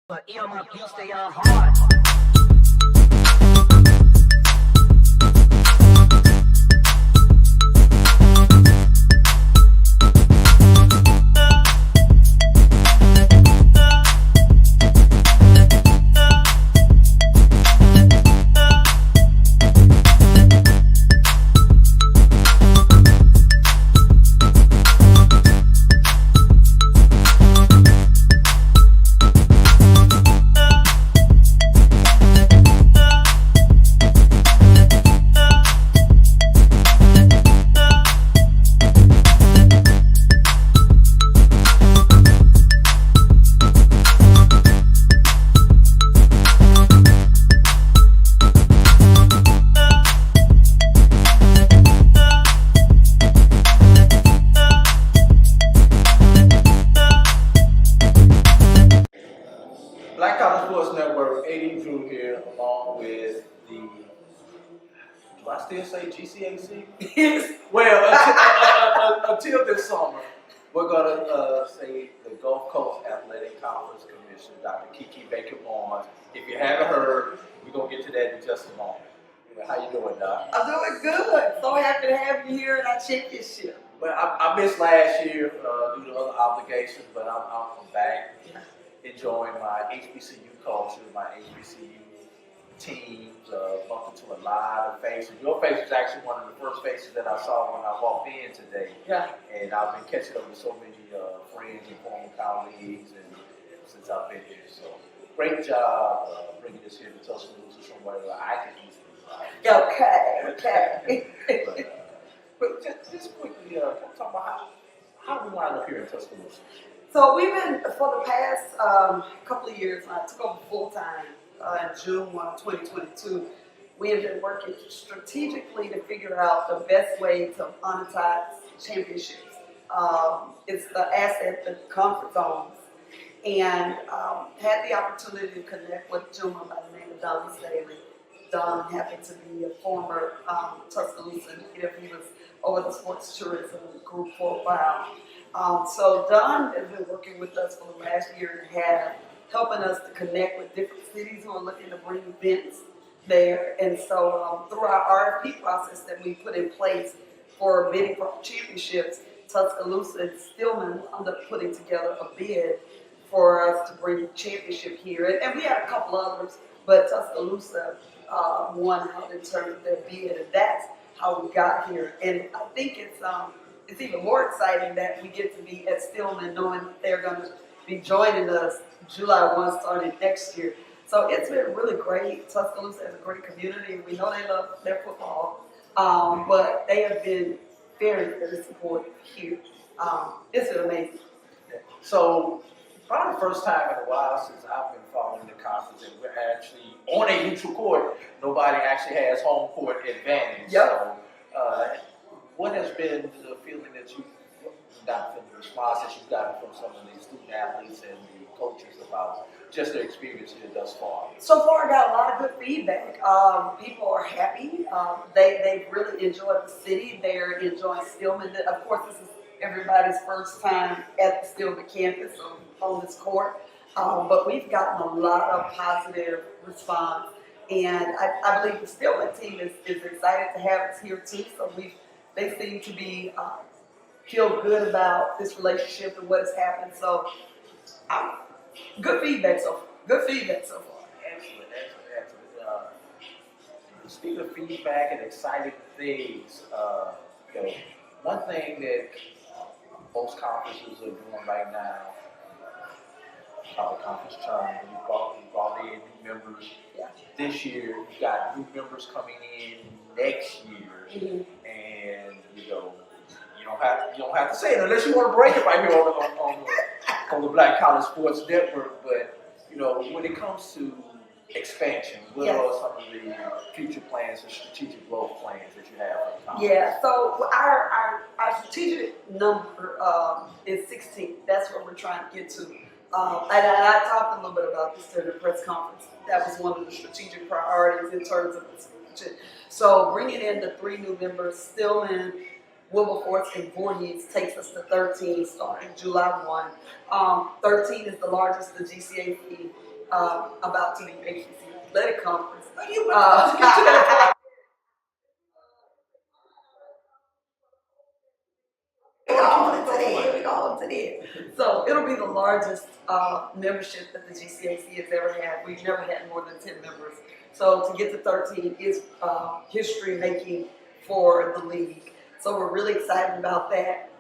But my beats, they are hard. Black College Sports Network, AD Drew here, along with the, do I still say GCAC? Well, until this summer, we're going to say the Gulf Coast Athletic Conference Commission, Dr. Kiki Baker-Barnes. If you haven't heard, we're going to get to that in just a moment. How you doing, Doc? I'm doing good. So happy to have you here at our championship. Well, I missed last year due to other obligations, but I'm back. Enjoying my HBCU culture, my HBCU teams, bumped into a lot of faces. Your face was actually one of the first faces that I saw when I walked in today. Yeah. And I've been catching up with so many friends and former colleagues and since I've been here. So great job bringing this here to Tuscaloosa somewhere where I can easily ride. Okay. But just quickly, talk about how we wind up here in Tuscaloosa. So we've been, for the past couple of years, I took over full-time in June 1, 2022. We have been working strategically to figure out the best way to monetize championships. It's the asset that the conference owns. And had the opportunity to connect with a gentleman by the name of Don Staley. Don happened to be a former Tuscaloosa native. He was over the sports tourism group for a while. So Don has been working with us for the last year and a half, helping us to connect with different cities who are looking to bring events there. And so through our RFP process that we put in place for bidding for championships, Tuscaloosa and Stillman ended up putting together a bid for us to bring the championship here. And we had a couple others, but Tuscaloosa won out in terms of their bid, and that's how we got here. And I think it's even more exciting that we get to be at Stillman knowing that they're going to be joining us July 1 starting next year. So it's been really great. Tuscaloosa is a great community, and we know they love their football, but they have been very, very supportive here. It's been amazing. So probably the first time in a while since I've been following the conference, and we're actually on a neutral court. Nobody actually has home court advantage. Yep. So what has been the feeling that you've gotten from the response that you've gotten from some of the student athletes and the coaches about just their experience here thus far? So far, I got a lot of good feedback. People are happy. They really enjoyed the city. They're enjoying Stillman. Of course, this is everybody's first time at the Stillman campus on this court. But we've gotten a lot of positive response. And I believe the Stillman team is excited to have us here too. So they seem to be feel good about this relationship and what has happened. So good feedback so far. Excellent. Speaking of feedback and exciting things, one thing that most conferences are doing right now, called conference term, we brought in new members this year. We've got new members coming in next year, and you don't have to say it unless you want to break it right here on the Black College Sports Network. But when it comes to expansion, what are some of the future plans and strategic growth plans that you have for the conference? Yeah, so our strategic number is 16. That's what we're trying to get to. And I talked a little bit about this during the press conference. That was one of the strategic priorities in terms of expansion. So bringing in the 3 new members, Stillman, Wilberforce, and Voorhees takes us to 13 starting July 1. 13 is the largest the GCAC about to be HBCU Athletic Conference. You were supposed to get to that We all to that. So it'll be the largest membership that the GCAC has ever had. We've never had more than 10 members. So to get to 13 is history making for the league. So we're really excited about that.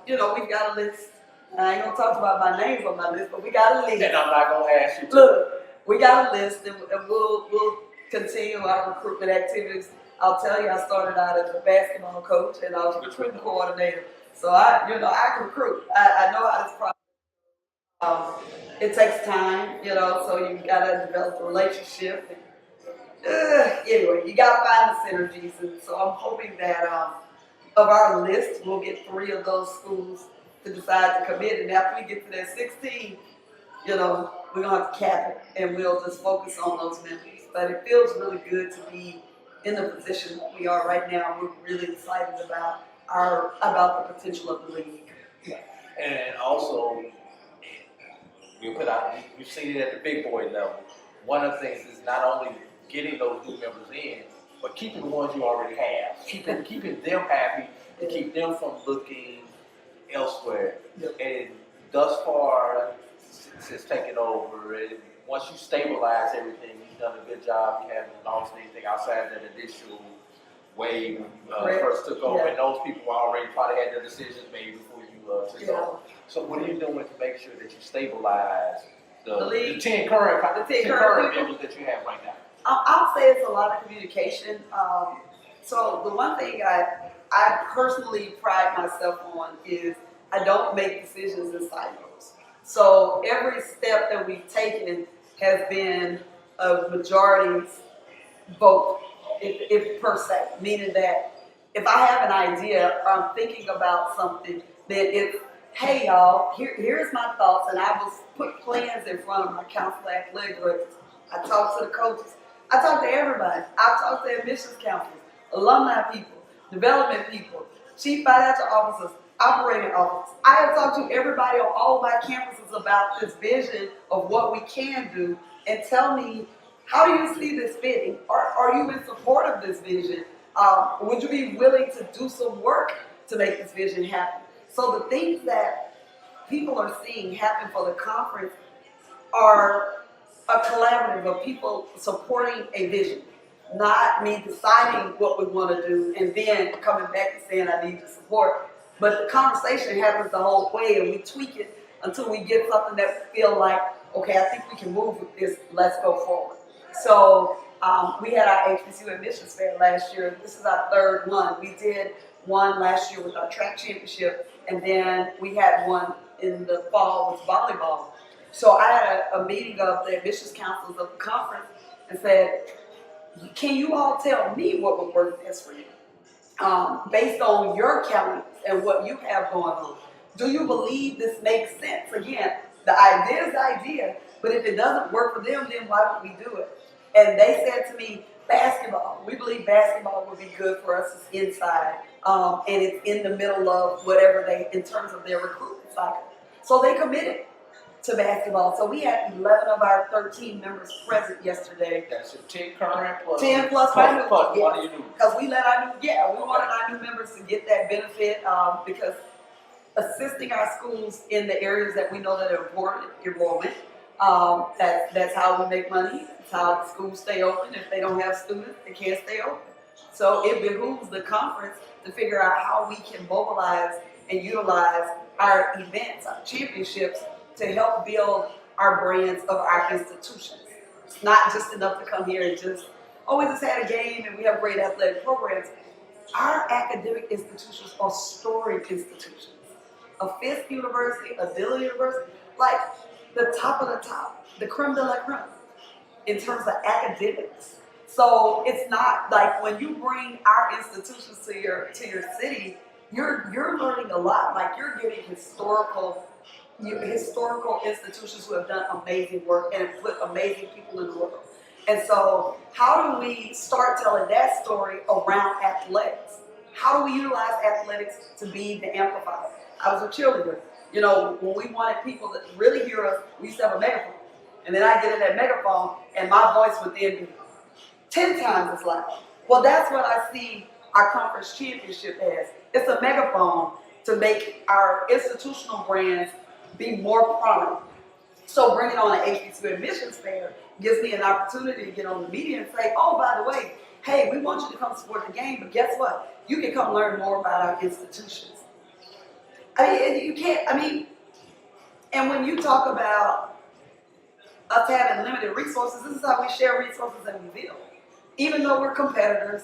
You know, we've got a list. I ain't gonna talk about my names on my list, but we got a list. And I'm not gonna ask you to. Look, we got a list, and we'll continue our recruitment activities. I'll tell you, I started out as a basketball coach, and I was a recruitment coordinator. So I can recruit. I know how this process. It takes time, you know, so you gotta develop a relationship. Anyway, you gotta find the synergies, and so I'm hoping that of our list, we'll get 3 of those schools to decide to commit, and after we get to that 16, you know, we're gonna have to cap it, and we'll just focus on those members. But it feels really good to be in the position that we are right now. We're really excited about the potential of the league. And also, we've seen it at the big boy level. One of the things is not only getting those new members in, but keeping the ones you already have. Keeping them happy and keep them from looking elsewhere. Yep. And thus far, since taking over, and once you stabilize everything, you've done a good job. You haven't lost anything outside that initial wave when you first took over. Yeah. And those people already probably had their decisions made before you took Yeah. over. So what are you doing to make sure that you stabilize the league? 10 current people? members that you have right now? I'll say it's a lot of communication. So the one thing I personally pride myself on is I don't make decisions in silos. So every step that we've taken has been a majority's vote, if per se, meaning that if I have an idea or I'm thinking about something, then it's, hey y'all, here's my thoughts, and I will put plans in front of my council athletic directors. I talk to the coaches. I talk to everybody. I talk to admissions counselors, alumni people, development people, chief financial officers, operating officers. I have talked to everybody on all my campuses about this vision of what we can do, and tell me, how do you see this fitting? Are you in support of this vision? Would you be willing to do some work to make this vision happen? So the things that people are seeing happen for the conference are a collaborative of people supporting a vision, not me deciding what we want to do and then coming back and saying I need your support. But the conversation happens the whole way, and we tweak it until we get something that we feel like, okay, I think we can move with this, let's go forward. So we had our HBCU admissions fair last year. This is our 3rd one. We did one last year with our track championship, and then we had one in the fall with volleyball. So I had a meeting of the admissions councils of the conference and said, can you all tell me what would work best for you? Based on your calendars and what you have going on. Do you believe this makes sense? Again, the idea is the idea, but if it doesn't work for them, then why would we do it? And they said to me, basketball. We believe basketball would be good for us. It's inside, and it's in the middle of whatever in terms of their recruitment cycle. So they committed to basketball. So we had 11 of our 13 members present yesterday. That's 10 current plus 10 plus one of your new. because we let our we wanted our new members to get that benefit because assisting our schools in the areas that we know that are important, enrollment. That's how we make money. That's how the schools stay open. If they don't have students, they can't stay open. So it behooves the conference to figure out how we can mobilize and utilize our events, our championships, to help build our brands of our institutions. It's not just enough to come here and just, we just had a game and we have great athletic programs. Our academic institutions are storied institutions. A Fisk University, a Dillon University, like the top of the top, the creme de la creme in terms of academics. So it's not like when you bring our institutions to your city, you're learning a lot. Like you're getting historical institutions who have done amazing work and put amazing people in the world. And so how do we start telling that story around athletics? How do we utilize athletics to be the amplifier? I was a cheerleader. You know, when we wanted people to really hear us, we used to have a megaphone. And then I get in that megaphone and my voice would then be 10 times as loud. Well, that's what I see our conference championship as. It's a megaphone to make our institutional brands be more prominent. So bringing on an HBCU admissions fair gives me an opportunity to get on the media and say, oh, by the way, hey, we want you to come support the game, but guess what? You can come learn more about our institutions. You can't, and when you talk about us having limited resources, this is how we share resources and we build. Even though we're competitors,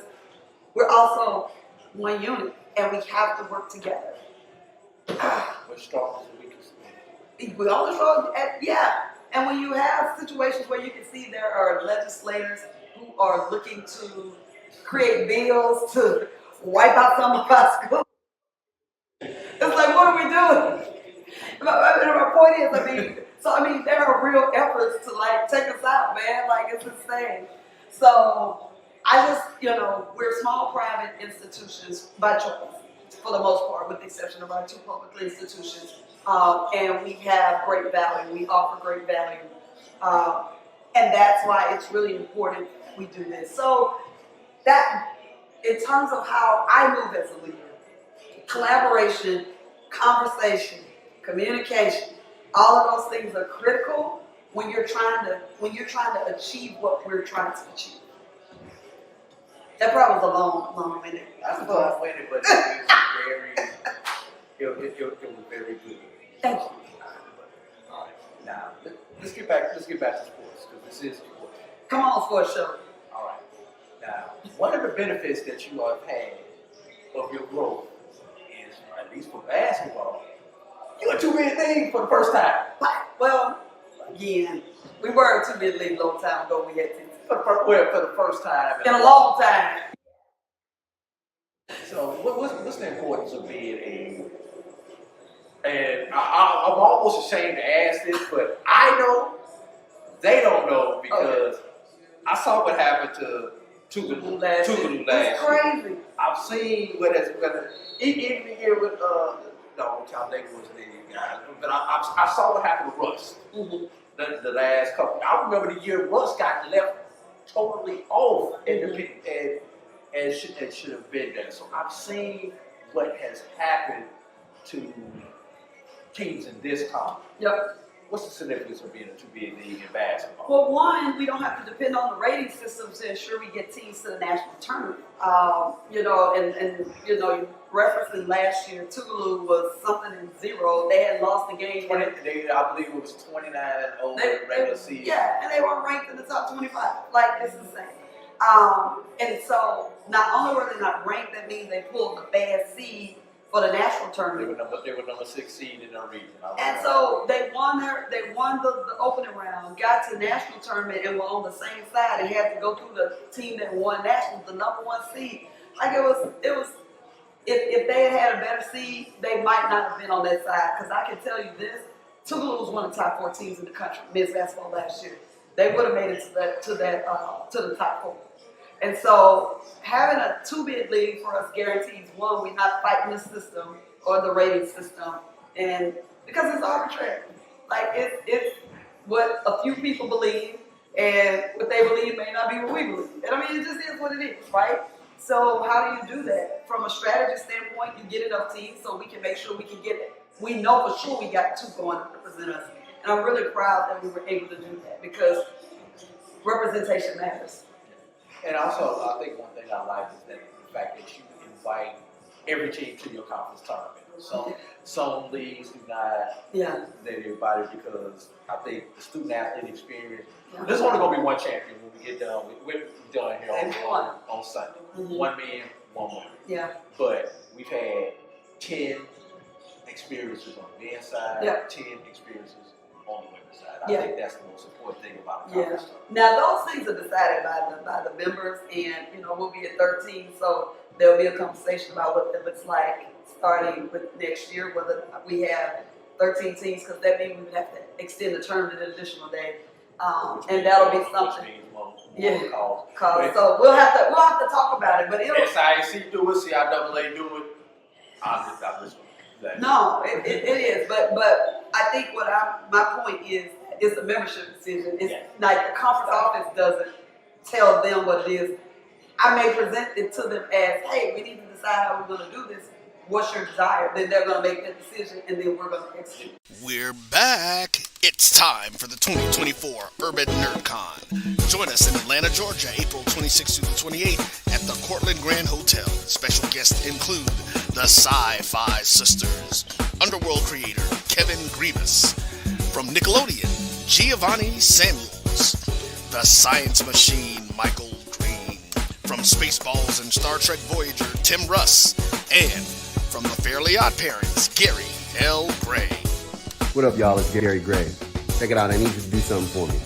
we're also one unit, and we have to work together. We're strong as we can see. We all strong, yeah. And when you have situations where you can see there are legislators who are looking to create bills to wipe out some of our schools, it's like, what are we doing? My point is, there are real efforts to take us out, man. It's insane. So we're small private institutions by choice, for the most part, with the exception of our two public institutions. And we have great value. We offer great value. And that's why it's really important we do this. So that, in terms of how I move as a leader, collaboration, conversation, communication, all of those things are critical when you're trying to achieve what we're trying to achieve. That probably was a long minute. That's a long minute, but it was very good. Thank you. All right, now let's get back to sports, because this is sports. Come on, sports show. All right. Now, one of the benefits that you have had of your growth is, at least for basketball, you were 2-bid league for the first time. Well, again, we were a 2-bid league a long time ago. We had to. For the first time In a long time. So, what's the importance of being and I'm almost ashamed to ask this, but I know they don't know, because I saw what happened to Tougaloo last year. It's crazy. I've seen what has even the year with Talladega was the guy, but I saw what happened with Russ. Mm-hmm. The last couple. I remember the year Russ got left totally off, and should have been there. So I've seen what has happened to teams in this conference. Yep. What's the significance of being a 2-bid league in basketball? Well, one, we don't have to depend on the rating system to ensure we get teams to the national tournament. You referencing last year, Tougaloo was something in 0. They had lost the game. I believe it was 29 over the regular season. Yeah, and they were ranked in the top 25. It's insane. And so, not only were they not ranked, that means they pulled the bad seed for the national tournament. They were number 6 seed in their region. And so they won the opening round, got to the national tournament, and were on the same side and had to go through the team that won nationals, the number 1 seed. If they had a better seed, they might not have been on that side. Because I can tell you this, Tougaloo was one of the top 4 teams in the country, men's basketball last year. They would have made it to the top 4. And so having a 2-bid league for us guarantees, one, we're not fighting the system or the rating system, and because it's arbitrary. It's what a few people believe, and what they believe may not be what we believe. And it just is what it is, right? So how do you do that? From a strategy standpoint, you get enough teams so we can make sure we can get it. We know for sure we got 2 going to represent us. And I'm really proud that we were able to do that, because representation matters. And also, I think one thing I like is that the fact that you invite every team to your conference tournament. Some leagues do not let everybody, because I think the student athlete experience. There's only going to be one champion when we get done. We're done here on Sunday. Mm-hmm. 1 man, 1 woman. Yeah. But we've had 10 experiences on the men's side, 10 experiences on the women's side. I think that's the most important thing about the conference. Now those things are decided by the members, and we'll be at 13, so there'll be a conversation about what it looks like starting with next year, whether we have 13 teams, because that means we would have to extend the tournament an additional day, and that'll be something. So we'll have to talk about it, but SIAC do it, CIAA do it. I'm just no, it is, but I think my point is it's a membership decision. It's Yeah. like the conference office doesn't tell them what it is. I may present it to them as, hey, we need to decide how we're going to do this. What's your desire? Then they're going to make that decision, and then we're going to execute. We're back. It's time for the 2024 Urban NerdCon. Join us in Atlanta, Georgia, April 26th through the 28th at the Cortland Grand Hotel. Special guests include the Sci-Fi Sisters, Underworld creator Kevin Grievous, from Nickelodeon, Giovanni Samuels, the Science Machine Michael Green, from Spaceballs and Star Trek Voyager Tim Russ, and from the Fairly Odd Parents Gary L. Gray. What up, y'all? It's Gary Gray. Check it out. I need you to do something for me.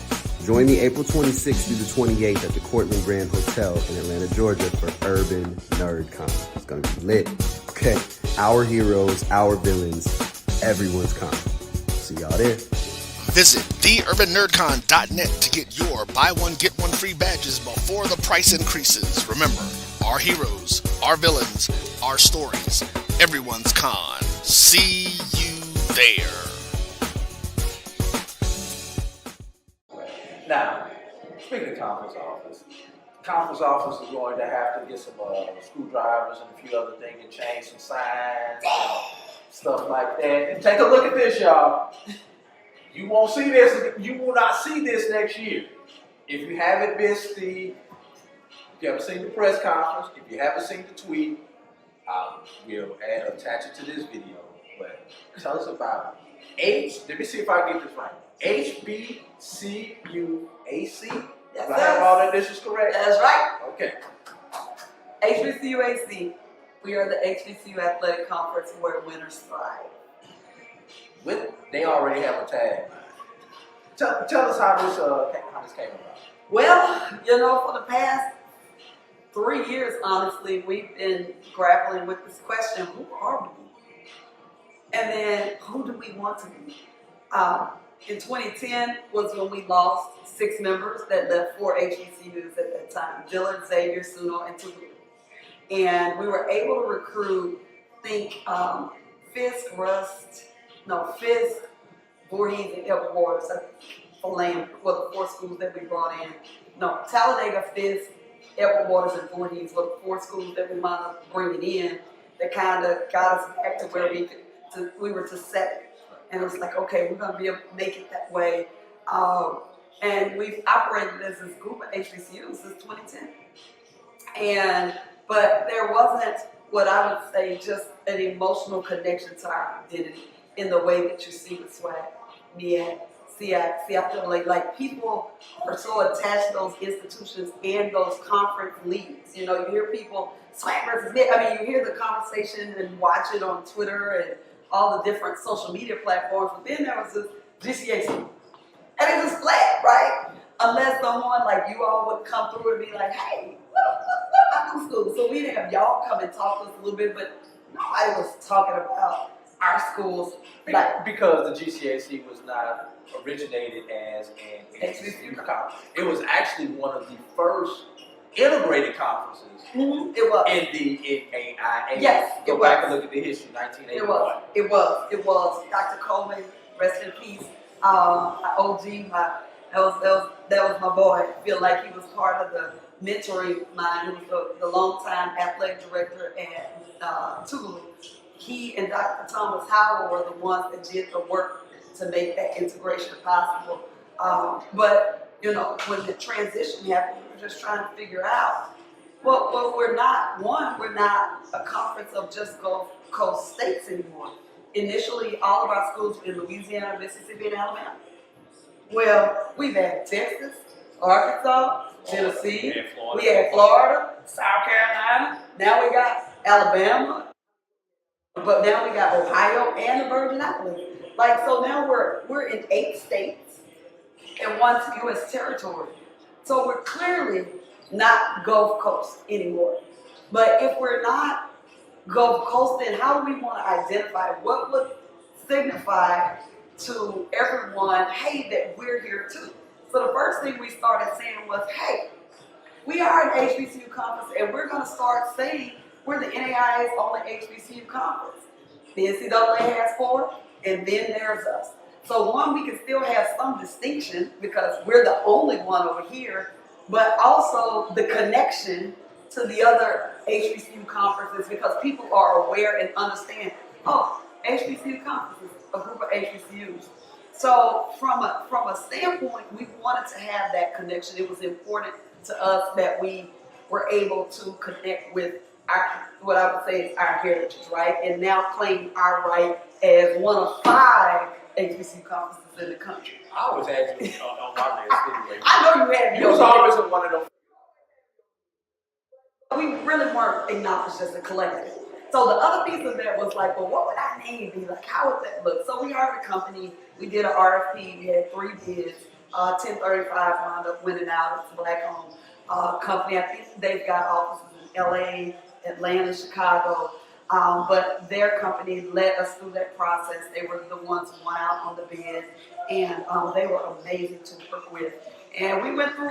Join me April 26th through the 28th at the Cortland Grand Hotel in Atlanta, Georgia for Urban NerdCon. It's going to be lit. Okay. Our heroes, our villains, everyone's con. See y'all there. Visit theurbannerdcon.net to get your buy one, get one free badges before the price increases. Remember, our heroes, our villains, our stories, everyone's con. See you there. Now, speaking of conference office is going to have to get some screwdrivers and a few other things and change some signs and stuff like that. And take a look at this, y'all. You won't see this. You will not see this next year. If you haven't missed if you haven't seen the press conference, if you haven't seen the tweet, we'll attach it to this video. But tell us about let me see if I get this right. HBCUAC. Yes, I have all that. This is correct. That's right. Okay. HBCUAC. We are the HBCU Athletic Conference where winners thrive. They already have a tag. Tell us how this came about. Well, for the past 3 years, honestly, we've been grappling with this question: who are we? And then, who do we want to be? In 2010 was when we lost 6 members that left 4 HBCUs at that time: Dillard, Xavier, Suno, and Tougaloo. And we were able to recruit, Fisk, Voorhees, and Edward Waters for Lane were the 4 schools that we brought in. No, Talladega, Fisk, Edward Waters, and Voorhees were the 4 schools that we wound up bringing in that kind of got us back to where we were to 7. And it was like, okay, we're going to be able to make it that way. And we've operated as this group of HBCUs since 2010. But there wasn't what I would say just an emotional connection to our identity in the way that you see with SWAC, MEAC, SEAC. See, I feel like people are so attached to those institutions and those conference leagues. You hear people, SWAC versus MEAC. You hear the conversation and watch it on Twitter and all the different social media platforms, but then there was this GCAC. And it was flat, right? Unless someone like you all would come through and be like, hey, what about them schools? So we'd have y'all come and talk to us a little bit, but nobody was talking about our schools. Because the GCAC was not originated as an HBCU conference. It was actually one of the first integrated conferences It was. in the NAIA. Yes, Go it back was. and look at the history, 1981. It was. Dr. Coleman, rest in peace. My OG, that was my boy. I feel like he was part of the mentoring mind. He was the longtime athletic director at Tougaloo. He and Dr. Thomas Howell were the ones that did the work to make that integration possible. But when the transition happened, we were just trying to figure out. Well, we're not a conference of just Gulf Coast states anymore. Initially, all of our schools were in Louisiana, Mississippi, and Alabama. Well, we've had Texas, Arkansas, Tennessee, we had Florida, South Carolina, now we got Alabama, but now we got Ohio and the Virgin Islands. So now we're in 8 states and 1 U.S. territory. So we're clearly not Gulf Coast anymore. But if we're not Gulf Coast, then how do we want to identify? What would signify to everyone, hey, that we're here too? So the first thing we started saying was, hey, we are an HBCU conference, and we're going to start saying we're the NAIA's only HBCU conference. The NCAA has 4, and then there's us. So one, we can still have some distinction because we're the only one over here, but also the connection to the other HBCU conferences because people are aware and understand, oh, HBCU conferences, a group of HBCUs. So from a standpoint, we wanted to have that connection. It was important to us that we were able to connect with our, what I would say is our heritage, right? And now claim our right as one of 5 HBCU conferences in the country. I was actually on my list anyway. I know you had You was always in one of those. we really weren't acknowledged as a collective. So the other piece of that was like, well, what would our name be? Like, how would that look? So we hired a company. We did an RFP. We had 3 bids. 1035 wound up winning out. It's a black-owned company. I think they've got offices in LA, Atlanta, Chicago. But their company led us through that process. They were the ones who won out on the bid, and they were amazing to work with. And we went through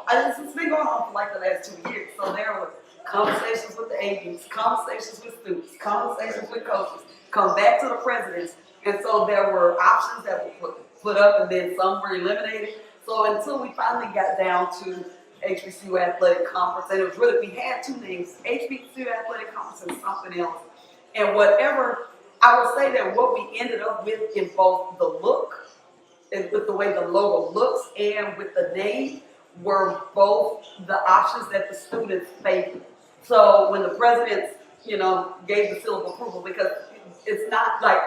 it's been going on for like the last 2 years. So there were conversations with the agents, conversations with students, conversations with coaches, come back to the presidents. And so there were options that were put up and then some were eliminated. So until we finally got down to HBCU Athletic Conference, and it was really, we had 2 names, HBCU Athletic Conference and something else. And whatever, I would say that what we ended up with in both the look, and with the way the logo looks and with the name, were both the options that the students favored. So when the presidents, gave the seal of approval, because it's not like,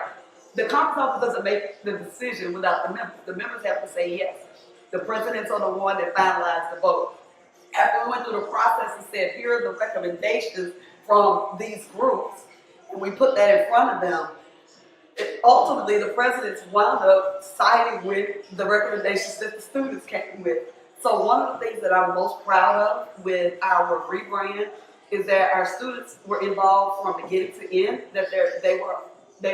the conference office doesn't make the decision without the members. The members have to say yes. The presidents are the one that finalized the vote. After we went through the process and said, here are the recommendations from these groups, and we put that in front of them, ultimately the presidents wound up siding with the recommendations that the students came with. So one of the things that I'm most proud of with our rebrand is that our students were involved from beginning to end, that they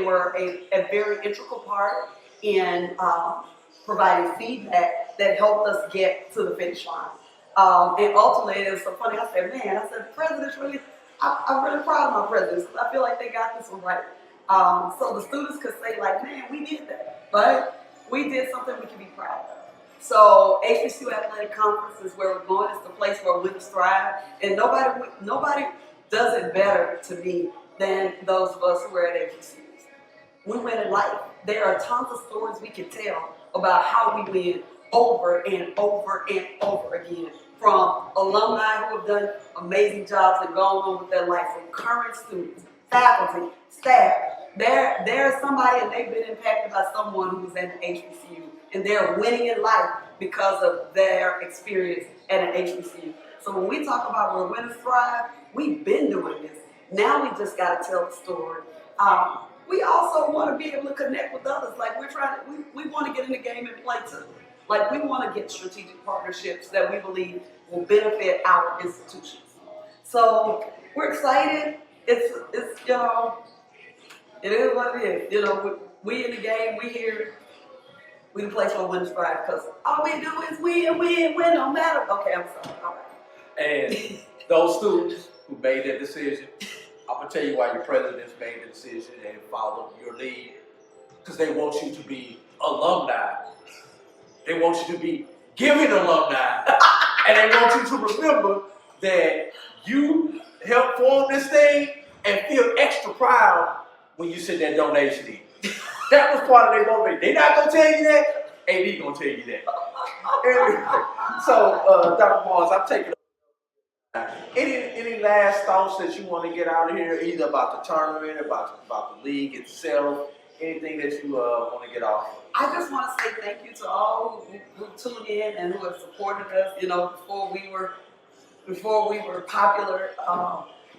were a very integral part in providing feedback that helped us get to the finish line. And ultimately, it was so funny. I said, the presidents really, I'm really proud of my presidents because I feel like they got this one right. So the students could say, like, man, we did that, right? We did something we can be proud of. So HBCU Athletic Conference is where we're going. It's the place where winners thrive, and nobody does it better to me than those of us who are at HBCUs. We win in life. There are tons of stories we can tell about how we win over and over and over again. From alumni who have done amazing jobs and gone on with their life, from current students, faculty, staff. There's somebody and they've been impacted by someone who was at an HBCU, and they're winning in life because of their experience at an HBCU. So when we talk about where winners thrive, we've been doing this. Now we just got to tell the story. We also want to be able to connect with others. Like we want to get in the game and play too. Like we want to get strategic partnerships that we believe will benefit our institutions. So we're excited. It's it is what it is. We in the game. We here. We the place where winners thrive because all we do is win, no matter. Okay, I'm sorry. All right. And those students who made that decision, I'm gonna tell you why your presidents made the decision and followed your lead. Because they want you to be alumni. They want you to be giving alumni. And they want you to remember that you helped form this thing and feel extra proud when you send that donation in. That was part of their motivation. They're not gonna tell you that. AD gonna tell you that. So, Dr. Barnes, I'm taking. Any last thoughts that you want to get out of here, either about the tournament, about the league itself, anything that you want to get off? I just want to say thank you to all who tuned in and who have supported us. Before we were popular,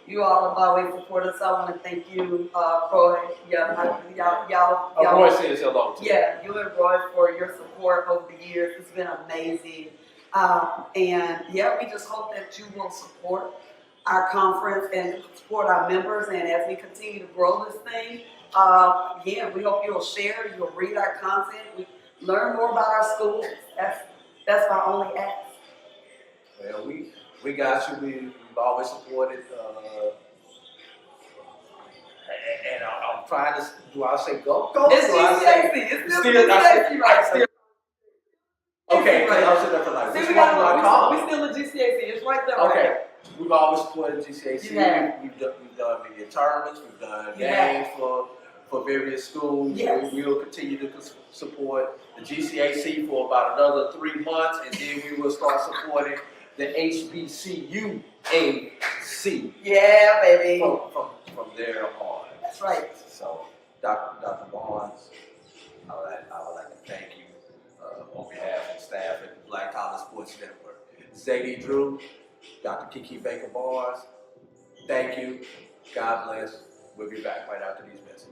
you all have always supported us. So I want to thank you, Roy. Y'all. Roy says hello to you. Yeah, you and Roy for your support over the years. It's been amazing. And yeah, we just hope that you will support our conference and support our members. And as we continue to grow this thing, we hope you'll share, you'll read our content, we learn more about our schools. That's my only ask. Well, we got you. We've always supported, and I'm trying to, do I say go? Go? It's Do I say- GCAC. It's still Still- GCAC, right? still- Okay, right. I'm sitting there for like, See, which we one do I got call? we still a GCAC. It's right there. Right Okay, there. we've always supported GCAC. Yeah. We've done media tournaments. We've done Yeah. games for various schools. Yes. We will continue to support the GCAC for about another 3 months, and then we will start supporting the HBCU AC Yeah, baby. from there on. That's right. So, Dr. Barnes, I would like to thank you on behalf of the staff at the Black College Sports Network. Zadie Drew, Dr. Kiki Baker Barnes, thank you. God bless. We'll be back right after these messages.